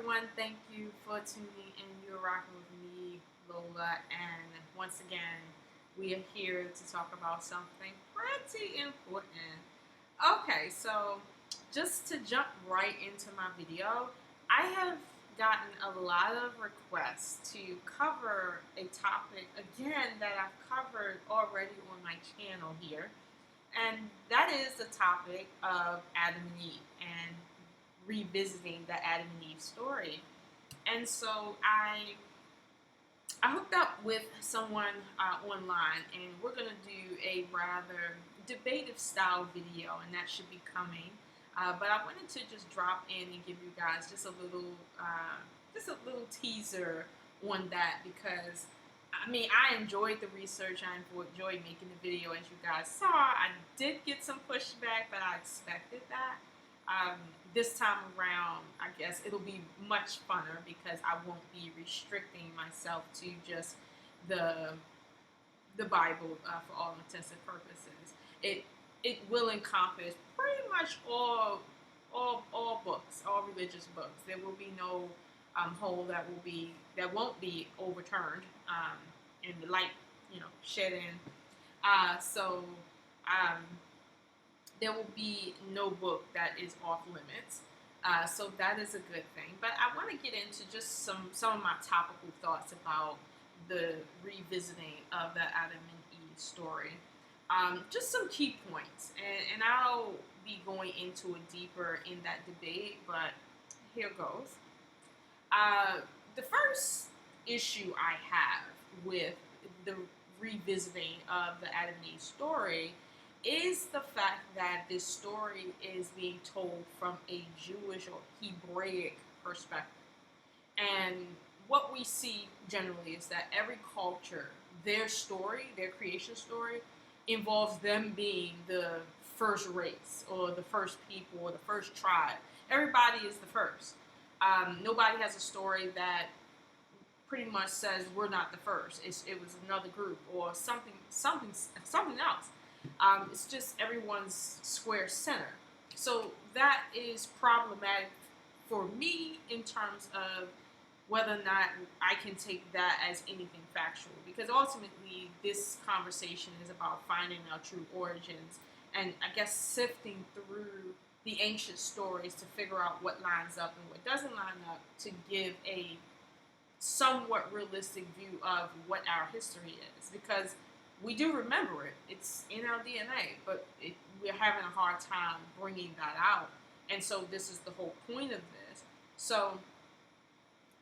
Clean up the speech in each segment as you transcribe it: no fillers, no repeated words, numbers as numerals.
everyone. Thank you for tuning in. You're rocking with me, Lola, and once again, we are here to talk about something pretty important. Okay, so just to jump right into my video, I have gotten a lot of requests to cover a topic again that I've covered already on my channel here, and that is the topic of Adam and Eve and revisiting the Adam and Eve story. And so I hooked up with someone online, and we're gonna do a rather debative style video, and that should be coming. But I wanted to just drop in and give you guys just a little teaser on that because I mean I enjoyed the research. I enjoyed making the video, as you guys saw. I did get some pushback, but I expected that. Um, this time around, I guess it'll be much funner because I won't be restricting myself to just the the Bible for all intents and purposes. It will encompass pretty much all books, all religious books. There will be no hole that won't be overturned and the light shed in. So. Um, there will be no book that is off limits. So that is a good thing. But I want to get into just some of my topical thoughts about the revisiting of the Adam and Eve story. Just some key points, and I'll be going into it deeper in that debate. But here goes. The first issue I have with the revisiting of the Adam and Eve story is the fact that this story is being told from a Jewish or Hebraic perspective. And what we see generally is that every culture, their story, their creation story, involves them being the first race or the first people or the first tribe. Everybody is the first. Nobody has a story that pretty much says we're not the first. It was another group or something else. It's just everyone's square center. So that is problematic for me in terms of whether or not I can take that as anything factual. Because ultimately, this conversation is about finding our true origins and I guess sifting through the ancient stories to figure out what lines up and what doesn't line up to give a somewhat realistic view of what our history is. Because we do remember it. It's in our DNA, but we're having a hard time bringing that out. And so this is the whole point of this. So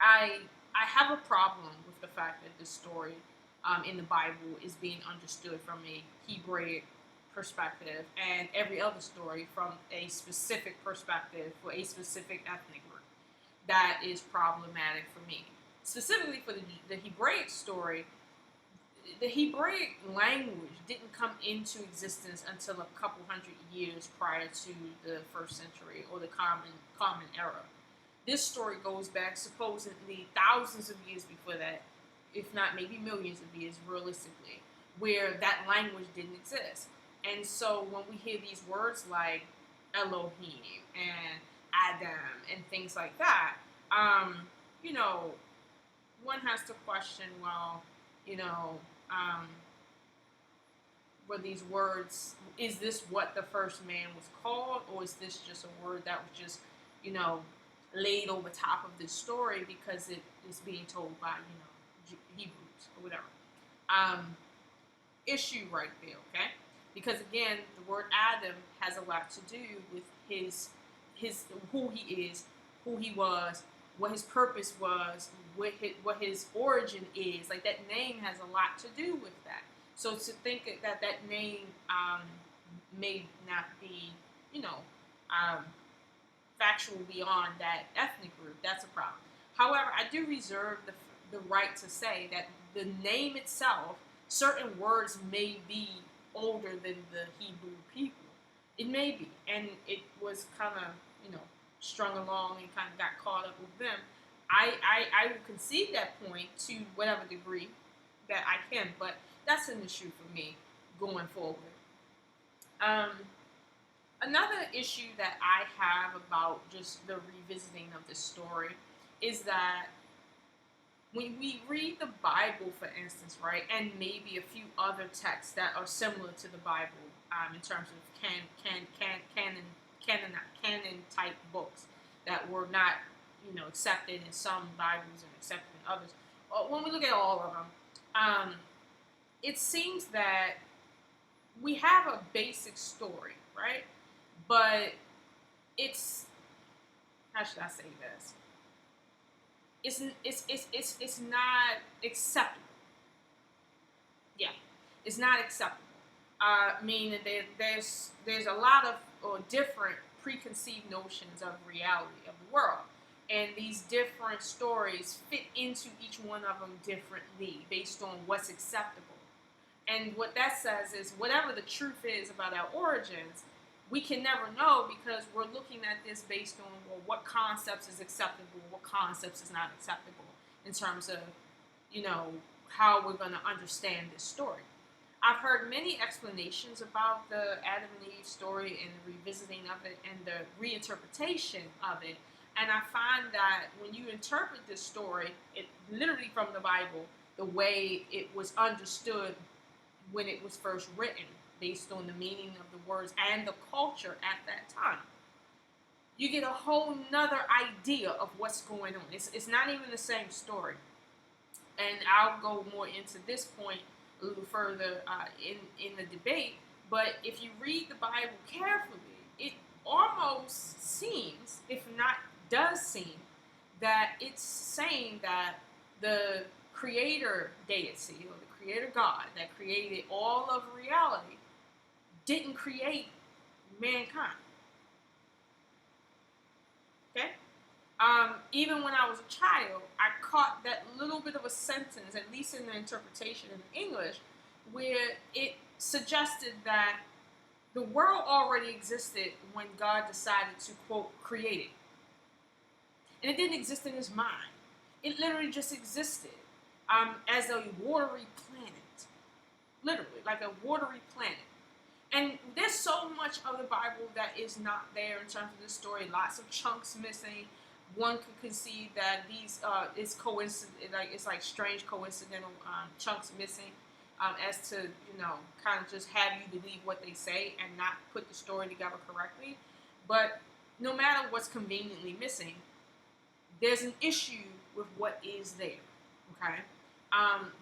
I have a problem with the fact that this story in the Bible is being understood from a Hebraic perspective and every other story from a specific perspective for a specific ethnic group. That is problematic for me. Specifically for the Hebraic story, the Hebraic language didn't come into existence until a couple hundred years prior to the first century or the common era. This story goes back supposedly thousands of years before that, if not maybe millions of years realistically, where that language didn't exist. And so when we hear these words like Elohim and Adam and things like that, you know, one has to question, well, you know, were these words, is this what the first man was called, or is this just a word that was just, laid over top of this story because it is being told by, Hebrews or whatever? Issue right there, okay? Because again, the word Adam has a lot to do with his who he is, who he was, what his purpose was, what his origin is. Like, that name has a lot to do with that. So to think that name may not be, factual beyond that ethnic group, that's a problem. However, I do reserve the right to say that the name itself, certain words may be older than the Hebrew people. It may be, and it was kind of, strung along and kind of got caught up with them. I will concede that point to whatever degree that I can, but that's an issue for me going forward. Another issue that I have about just the revisiting of this story is that when we read the Bible, for instance, right, and maybe a few other texts that are similar to the Bible, in terms of canon type books that were not, accepted in some Bibles and accepted in others. When we look at all of them, it seems that we have a basic story, right? But it's, how should I say this? It's not acceptable. Yeah, it's not acceptable. Meaning that there's a lot of different preconceived notions of reality of the world, and these different stories fit into each one of them differently based on what's acceptable. And what that says is whatever the truth is about our origins, we can never know because we're looking at this based on, well, what concepts is acceptable, what concepts is not acceptable in terms of, how we're going to understand this story. I've heard many explanations about the Adam and Eve story and the revisiting of it and the reinterpretation of it. And I find that when you interpret this story, it literally from the Bible, the way it was understood when it was first written, based on the meaning of the words and the culture at that time, you get a whole nother idea of what's going on. It's not even the same story. And I'll go more into this point a little further in the debate. But if you read the Bible carefully, it almost seems, if not does seem, that it's saying that the creator deity or the creator God that created all of reality didn't create mankind. Okay? Even when I was a child, I caught that little bit of a sentence, at least in the interpretation in English, where it suggested that the world already existed when God decided to, quote, create it. And it didn't exist in his mind. It literally just existed as a watery planet. Literally, like a watery planet. And there's so much of the Bible that is not there in terms of the story. Lots of chunks missing. One could concede that these is coincident, like it's like strange coincidental chunks missing, as to kind of just have you believe what they say and not put the story together correctly. But no matter what's conveniently missing, there's an issue with what is there. Okay.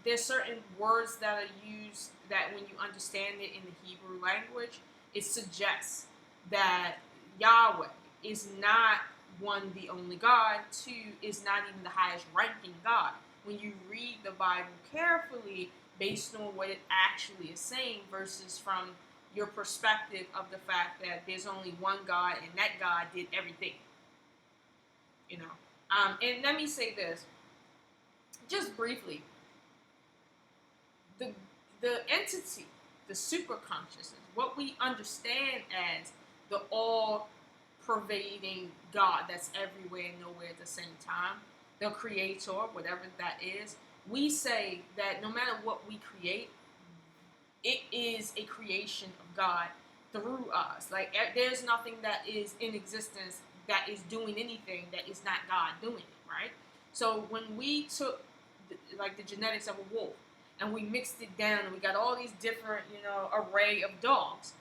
There's certain words that are used that when you understand it in the Hebrew language, it suggests that Yahweh is not, one, the only God, two, is not even the highest ranking God. When you read the Bible carefully based on what it actually is saying versus from your perspective of the fact that there's only one God and that God did everything. And let me say this, just briefly. The entity, the superconsciousness, what we understand as the all-pervading God that's everywhere and nowhere at the same time, the creator, whatever that is, we say that no matter what we create, it is a creation of God through us. Like, there's nothing that is in existence that is doing anything that is not God doing it, right? So when we took, the genetics of a wolf, and we mixed it down, and we got all these different, array of dogs.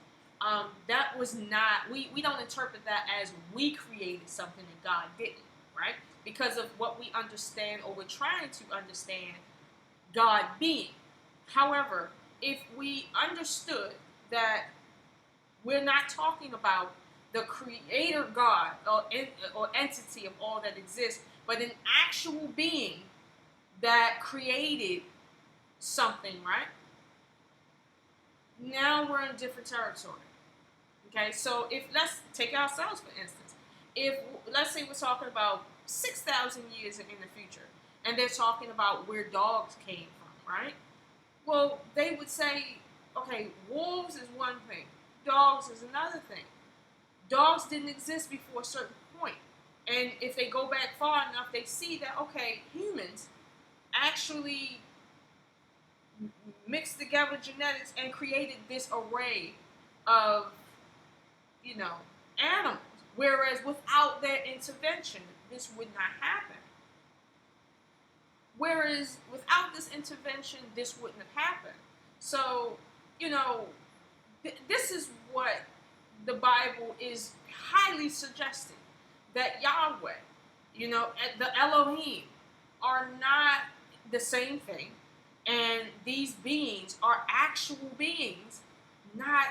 That was not, we don't interpret that as we created something that God didn't, right? Because of what we understand, or we're trying to understand God being. However, if we understood that we're not talking about the creator God or entity of all that exists, but an actual being that created something, right? Now we're in different territory. Okay, so if, let's take ourselves for instance. If, let's say we're talking about 6,000 years in the future, and they're talking about where dogs came from, right? Well, they would say, okay, wolves is one thing, dogs is another thing. Dogs didn't exist before a certain point. And if they go back far enough, they see that, okay, humans actually mixed together genetics and created this array of, animals. Whereas without their intervention, this would not happen. Whereas without this intervention, this wouldn't have happened. So, you know, this is what the Bible is highly suggesting, that Yahweh, the Elohim, are not the same thing, and these beings are actual beings, not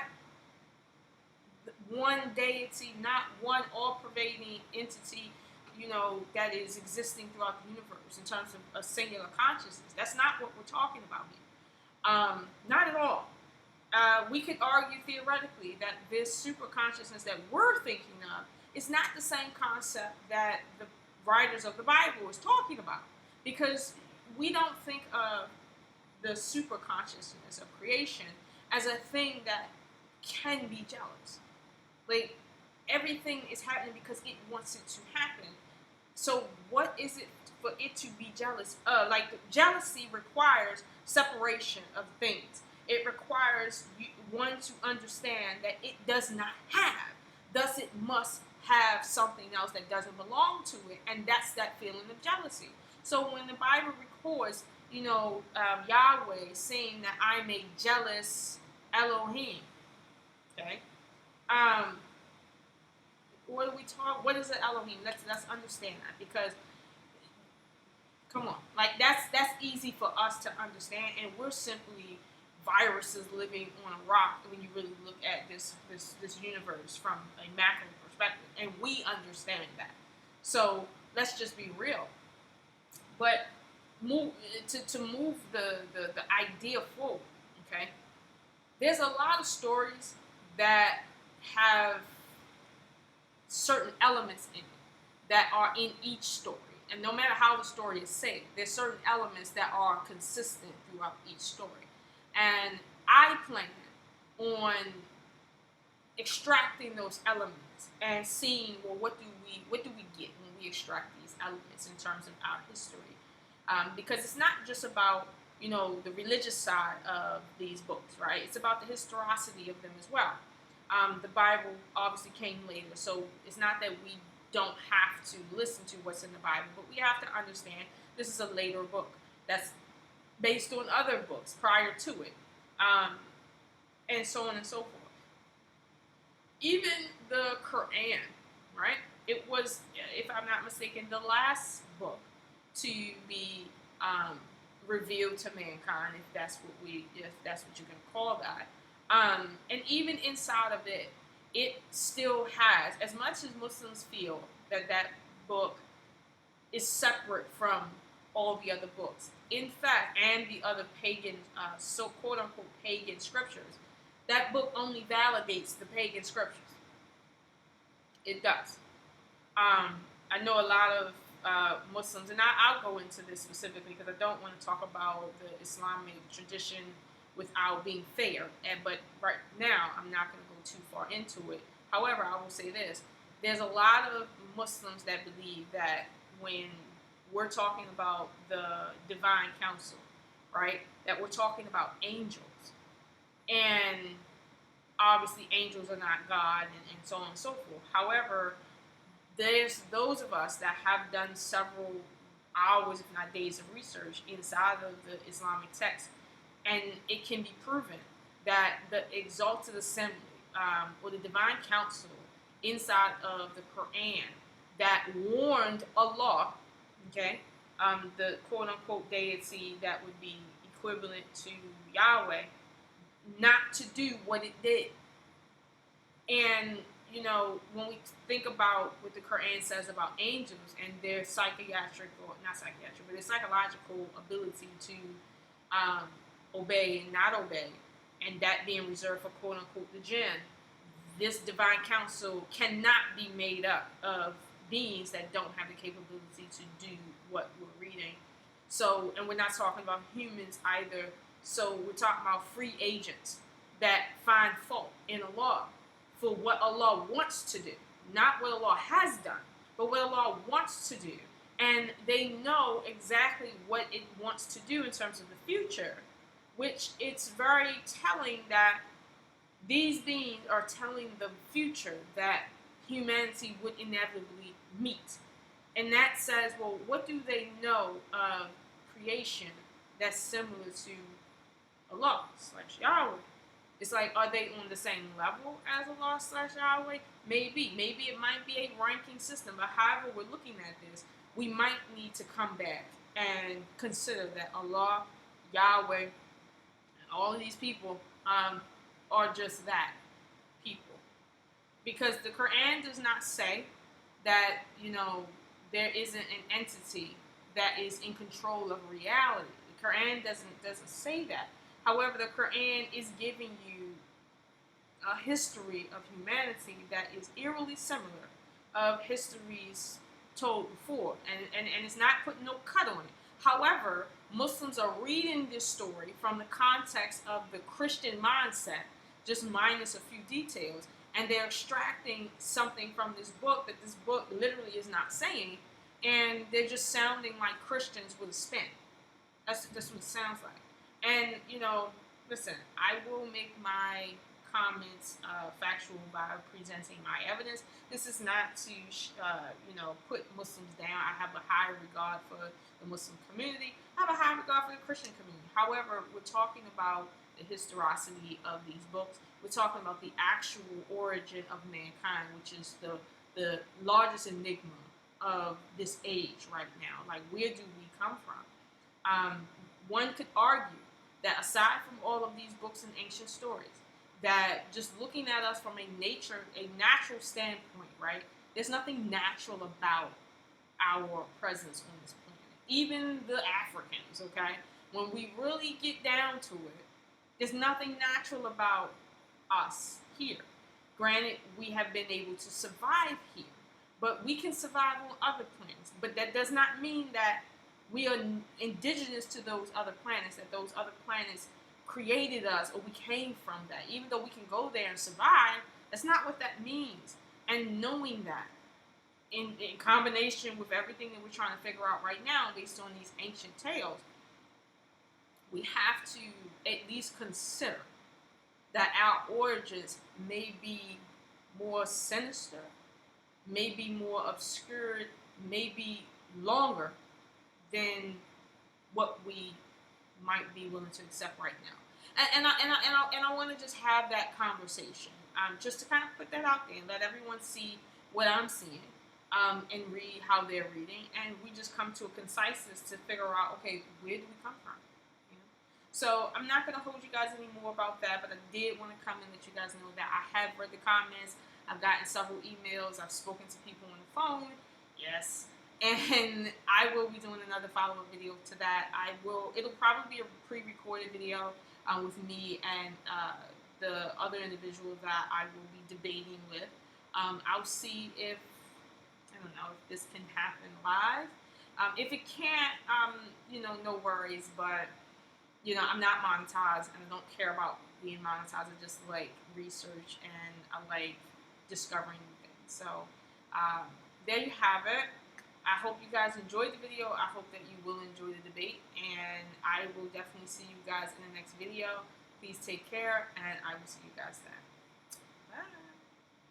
one deity, not one all-pervading entity, that is existing throughout the universe in terms of a singular consciousness. That's not what we're talking about here. Not at all. We could argue theoretically that this super consciousness that we're thinking of is not the same concept that the writers of the Bible is talking about, because we don't think of the super consciousness of creation as a thing that can be jealous. Like, everything is happening because it wants it to happen. So what is it for it to be jealous of? Jealousy requires separation of things. It requires one to understand that it does not have. Thus, it must have something else that doesn't belong to it. And that's that feeling of jealousy. So when the Bible records, Yahweh saying that I'm a jealous Elohim, okay? What do we talk? What is an Elohim? Let's understand that, because come on, that's easy for us to understand, and we're simply viruses living on a rock when you really look at this universe from a macro perspective, and we understand that. So let's just be real. But move the idea forward. Okay, there's a lot of stories that have certain elements in it that are in each story. And no matter how the story is said, there's certain elements that are consistent throughout each story. And I plan on extracting those elements and seeing, well, what do we get when we extract these elements in terms of our history? Because it's not just about, the religious side of these books, right? It's about the historicity of them as well. The Bible obviously came later, so it's not that we don't have to listen to what's in the Bible, but we have to understand this is a later book that's based on other books prior to it, and so on and so forth. Even the Quran, right? It was, if I'm not mistaken, the last book to be revealed to mankind, if that's what you can call that. And even inside of it, it still has, as much as Muslims feel that book is separate from all the other books, in fact, and the other pagan, so quote-unquote pagan scriptures, that book only validates the pagan scriptures. It does. I know a lot of Muslims, and I'll go into this specifically because I don't want to talk about the Islamic tradition without being fair. But right now, I'm not going to go too far into it. However, I will say this. There's a lot of Muslims that believe that when we're talking about the divine council, right, that we're talking about angels. And obviously, angels are not God, and so on and so forth. However, there's those of us that have done several hours, if not days, of research inside of the Islamic text, and it can be proven that the exalted assembly, or the divine council inside of the Quran that warned Allah, okay, the quote-unquote deity that would be equivalent to Yahweh, not to do what it did. And, when we think about what the Quran says about angels and their not psychiatric, but their psychological ability to obey and not obey, and that being reserved for quote-unquote the jinn, this divine council cannot be made up of beings that don't have the capability to do what we're reading. So, and we're not talking about humans either. So we're talking about free agents that find fault in Allah for what Allah wants to do. Not what Allah has done, but what Allah wants to do. And they know exactly what it wants to do in terms of the future, which it's very telling that these beings are telling the future that humanity would inevitably meet. And that says, well, what do they know of creation that's similar to Allah / Yahweh. It's like, are they on the same level as Allah / Yahweh? Maybe. Maybe it might be a ranking system. But however we're looking at this, we might need to come back and consider that Allah, Yahweh, and all of these people are just that, people. Because the Quran does not say that, there isn't an entity that is in control of reality. The Quran doesn't say that. However, the Quran is giving you a history of humanity that is eerily similar of histories told before, and it's not putting no cut on it. However, Muslims are reading this story from the context of the Christian mindset, just minus a few details, and they're extracting something from this book that this book literally is not saying, and they're just sounding like Christians with a spin. That's what it sounds like. And, listen, I will make my comments factual by presenting my evidence. This is not to, put Muslims down. I have a high regard for the Muslim community. I have a high regard for the Christian community. However, we're talking about the historicity of these books. We're talking about the actual origin of mankind, which is the largest enigma of this age right now. Like, where do we come from? One could argue that aside from all of these books and ancient stories, that just looking at us from a natural standpoint, right? There's nothing natural about our presence on this planet. Even the Africans, okay? When we really get down to it, there's nothing natural about us here. Granted, we have been able to survive here, but we can survive on other planets. But that does not mean that we are indigenous to those other planets, that those other planets created us or we came from that. Even though we can go there and survive, that's not what that means. And knowing that, in combination with everything that we're trying to figure out right now based on these ancient tales, we have to at least consider that our origins may be more sinister, may be more obscured, may be longer than what we might be willing to accept right now. And I want to just have that conversation, just to kind of put that out there and let everyone see what I'm seeing, and read how they're reading, and we just come to a conciseness to figure out, okay, where do we come from? So I'm not going to hold you guys anymore about that, but I did want to come and let you guys know that I have read the comments. I've gotten several emails. I've spoken to people on the phone. Yes. And I will be doing another follow-up video to that. It'll probably be a pre-recorded video with me and the other individual that I will be debating with. I'll see if this can happen live. If it can't, no worries, but I'm not monetized and I don't care about being monetized. I just like research and I like discovering new things. So there you have it. I hope you guys enjoyed the video. I hope that you will enjoy the debate, and I will definitely see you guys in the next video. Please take care, and I will see you guys then.